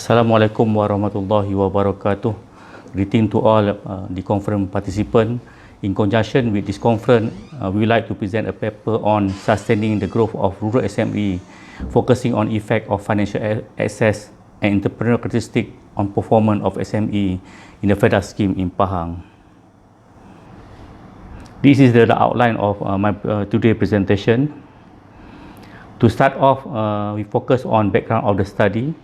Assalamualaikum warahmatullahi wabarakatuh. Greeting to all the conference participants. In conjunction with this conference, we would like to present a paper on sustaining the growth of rural SME, focusing on effect of financial access and entrepreneurial characteristics on performance of SME in the FELDA scheme in Pahang. This is the outline of my today's presentation. To start off, we focus on background of the study.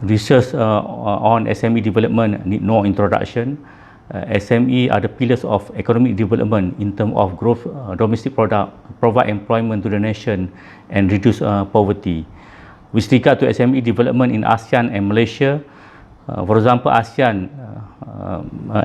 Research on SME development need no introduction. SME are the pillars of economic development in terms of growth, domestic product, provide employment to the nation, and reduce poverty. With regard to SME development in ASEAN and Malaysia, for example, ASEAN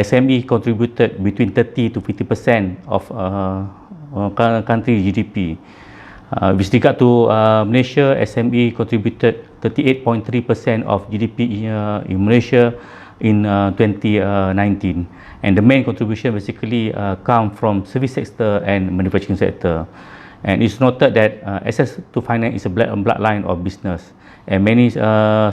SME contributed between 30 to 50% of country GDP. With regard to Malaysia, SME contributed 38.3% of GDP in Malaysia in 2019, and the main contribution basically come from service sector and manufacturing sector. And it's noted that access to finance is a bloodline of business, and many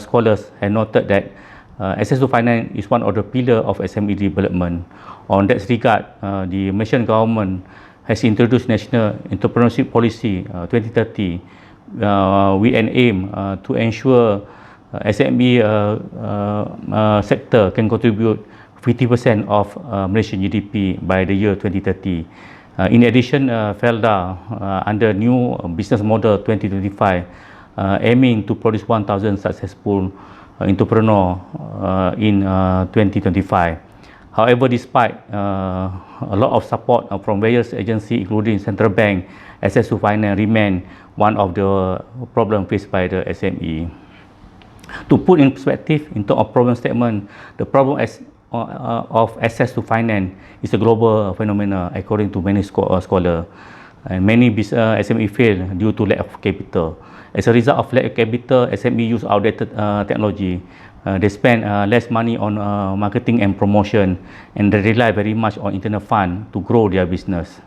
scholars have noted that access to finance is one of the pillars of SME development. On that regard, the Malaysian government has introduced National Entrepreneurship Policy 2030 with an aim to ensure SME sector can contribute 50% of Malaysian GDP by the year 2030. In addition, FELDA under new business model 2025 aiming to produce 1,000 successful entrepreneurs in 2025. However, despite a lot of support from various agencies, including central bank, access to finance remain one of the problems faced by the SME. To put in perspective, in terms of problem statement, the problem of access to finance is a global phenomenon according to many scholars. And many SME fail due to lack of capital. As a result of lack of capital, SME use outdated technology. They spend less money on marketing and promotion, and they rely very much on internal fund to grow their business.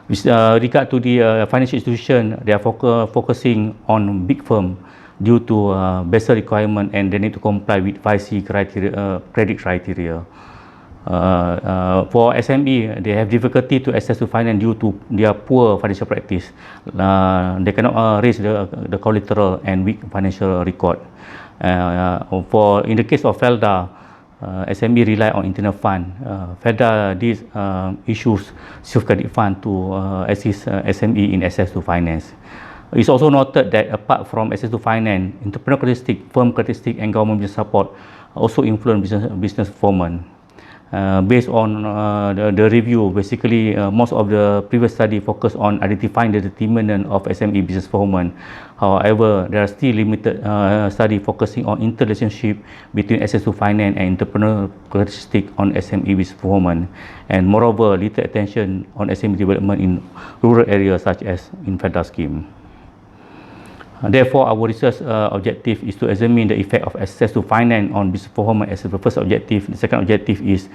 With regard to the financial institution, they are focusing on big firm due to better requirement, and they need to comply with 5C criteria, credit criteria. For SME, they have difficulty to access to finance due to their poor financial practice. They cannot raise the collateral and weak financial record. In the case of FELDA, SME rely on internal fund. FELDA issues self-credit fund to assist SME in access to finance. It's also noted that apart from access to finance, entrepreneurial characteristics, firm characteristics, and government business support also influence business performance. Based on the review, basically most of the previous study focused on identifying the determinant of SME business performance. However, there are still limited study focusing on interrelationship between access to finance and entrepreneurial characteristics on SME business performance, and moreover, little attention on SME development in rural areas such as in FELDA scheme. Therefore, our research objective is to examine the effect of access to finance on business performance as the first objective. The second objective is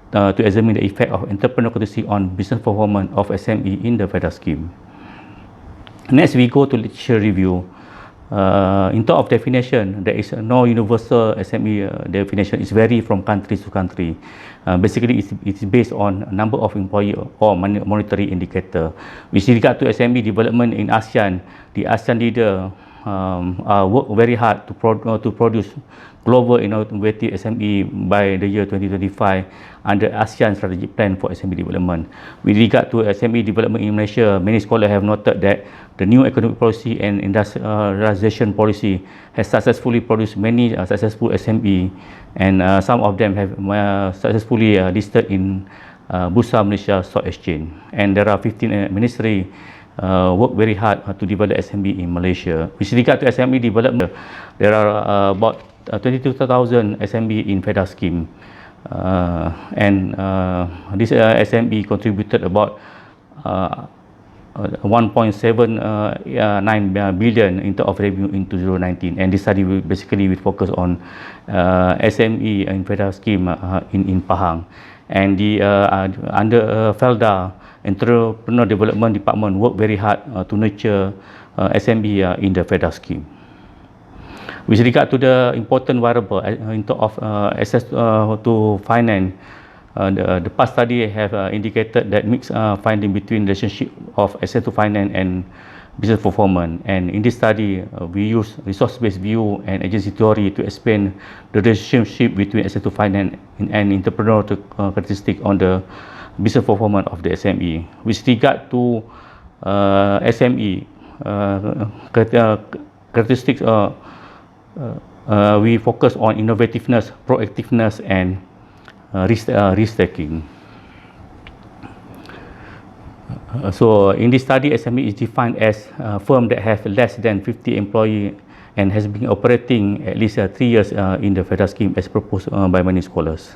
to examine the effect of entrepreneurial characteristics on business performance of SME in the FELDA scheme. Next, we go to literature review. In terms of definition, there is no universal SME definition. It's vary from country to country. Basically, it's based on number of employees or monetary indicator. With regard to SME development in ASEAN, the ASEAN leader work very hard to produce global innovative SME by the year 2025 under ASEAN strategic plan for SME development. With regard to SME development in Malaysia, many scholars have noted that the new economic policy and industrialization policy has successfully produced many successful SME, and some of them have successfully listed in Bursa Malaysia Stock Exchange. And there are 15 ministries work very hard to develop SME in Malaysia. With regard to SME development, there are about 22,000 SME in FELDA scheme, and this SME contributed about 1.79 billion in terms of revenue in 2019, and this study will basically focus on SME in FELDA scheme in Pahang. And the under FELDA Entrepreneurial Development Department work very hard to nurture SME in the FELDA scheme. With regard to the important variable in terms of access to finance, the past study have indicated that mixed finding between relationship of access to finance and business performance. And in this study, we use resource-based view and agency theory to explain the relationship between access to finance and entrepreneurial characteristic on the business performance of the SME. With regard to SME characteristics, we focus on innovativeness, proactiveness, and risk taking. So in this study, SME is defined as a firm that have less than 50 employees and has been operating at least 3 years in the FELDA scheme as proposed by many scholars.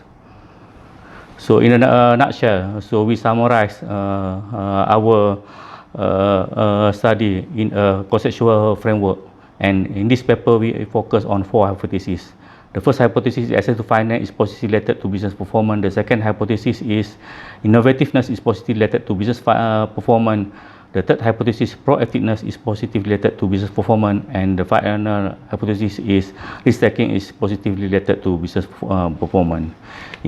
So in a nutshell, so we summarize our study in a conceptual framework, and in this paper we focus on 4 hypotheses. The first hypothesis is access to finance is positively related to business performance. The second hypothesis is innovativeness is positively related to business performance. The third hypothesis, proactiveness, is positively related to business performance. And the final hypothesis is risk taking is positively related to business performance.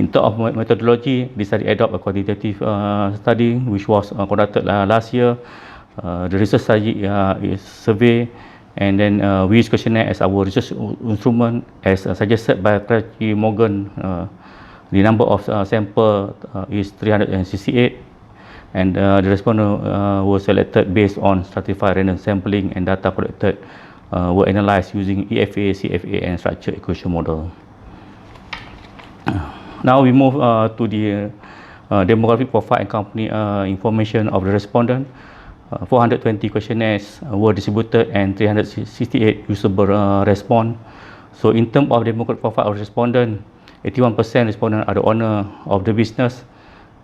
In terms of methodology, this study adopts a quantitative study which was conducted last year. The research study is survey, and then we use questionnaire as our research instrument, as suggested by Morgan. The number of sample is 368, and the respondent was selected based on stratified random sampling, and data collected were analyzed using EFA, CFA, and structured equation model. Now we move to the demographic profile and company information of the respondent. 420 questionnaires were distributed and 368 usable response. So in terms of demographic profile of respondent, 81% respondent are the owner of the business,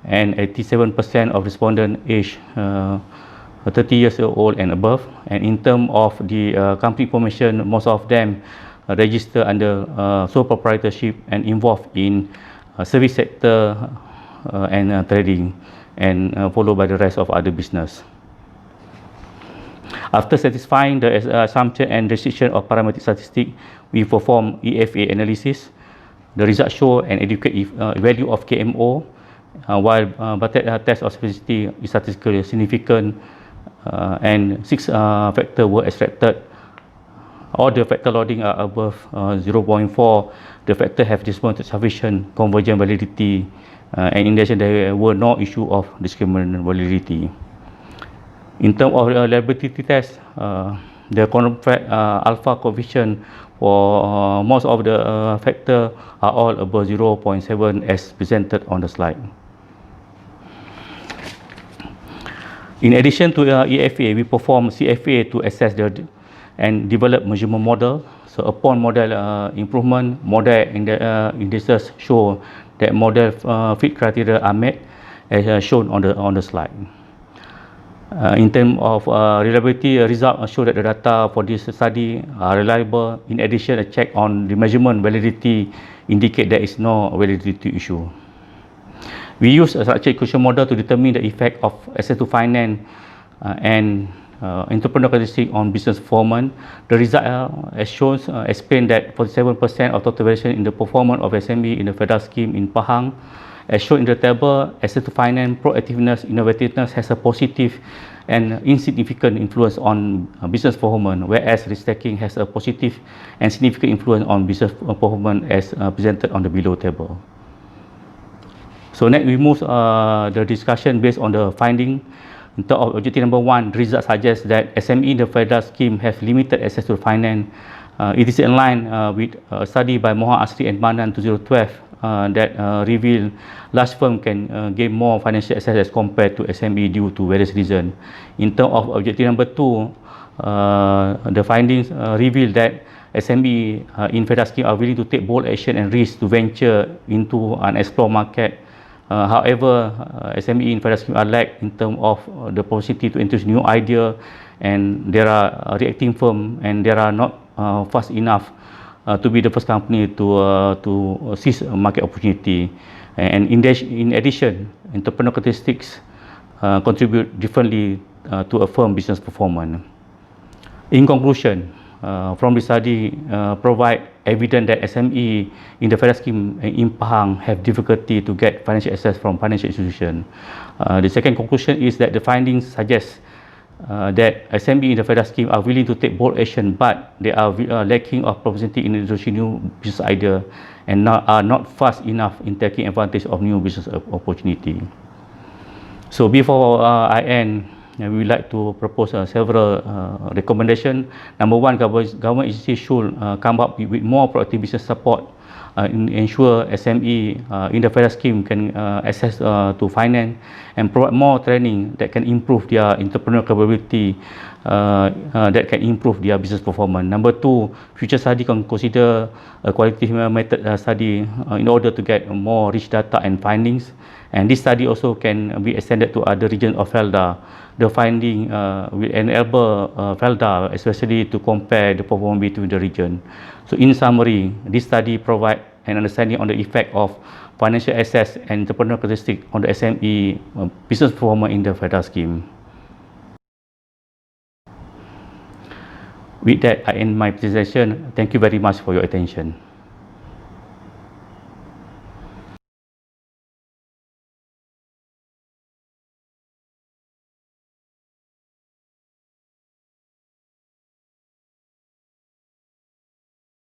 and 87% of respondent age 30 years old and above. And in terms of the company information, most of them register under sole proprietorship and involved in service sector and trading, and followed by the rest of other business. After satisfying the assumption and restriction of parametric statistics, we perform EFA analysis. The results show an adequate value of KMO, while test of specificity is statistically significant, and 6 factors were extracted. All the factor loading are above 0.4. The factors have demonstrated sufficient convergent validity, and in addition, there were no issue of discriminant validity. In terms of reliability test, the contract alpha coefficient for most of the factors are all above 0.7 as presented on the slide. In addition to EFA, we perform CFA to assess and develop measurement model. So upon model improvement, model indices show that model fit criteria are met, as shown on the slide. In terms of reliability, results show that the data for this study are reliable. In addition, a check on the measurement validity indicate there is no validity issue. We use a structured equation model to determine the effect of access to finance and entrepreneurial characteristics on business performance. The result, as shown, explain that 47% of total variation in the performance of SME in the FELDA scheme in Pahang. As shown in the table, access to finance, proactiveness, innovativeness has a positive and insignificant influence on business performance, whereas risk taking has a positive and significant influence on business performance as presented on the below table. So next we move the discussion based on the finding. In terms of objective number 1, the result suggests that SME in the FELDA scheme have limited access to finance. It is in line with a study by Mohd Sauh and Manan 2012 that reveal large firm can gain more financial access as compared to SME due to various reasons. In terms of objective number 2, the findings reveal that SME in FELDA scheme are willing to take bold action and risk to venture into an explored market. However, SME in FELDA scheme are lack in terms of the possibility to introduce new idea, and there are reacting firm, and there are not fast enough to be the first company to seize a market opportunity. And in addition, entrepreneurial characteristics contribute differently to a firm business performance. In conclusion, from the study provide evidence that SME in the FELDA scheme in Pahang have difficulty to get financial access from financial institution. The second conclusion is that the findings suggest that SME in the FELDA scheme are willing to take bold action, but they are lacking of propensity in introducing new business idea and are not fast enough in taking advantage of new business opportunity. So before I end, we would like to propose several recommendations. Number one, government agencies should come up with more proactive business support ensure SME in the FELDA scheme can access to finance and provide more training that can improve their entrepreneurial capability, that can improve their business performance. Number two, future study can consider a qualitative method study in order to get more rich data and findings. And this study also can be extended to other regions of FELDA. The finding will enable FELDA especially to compare the performance between the region. So in summary, this study provides an understanding on the effect of financial access and entrepreneurial characteristics on the SME business performance in the FELDA scheme. With that, I end my presentation. Thank you very much for your attention.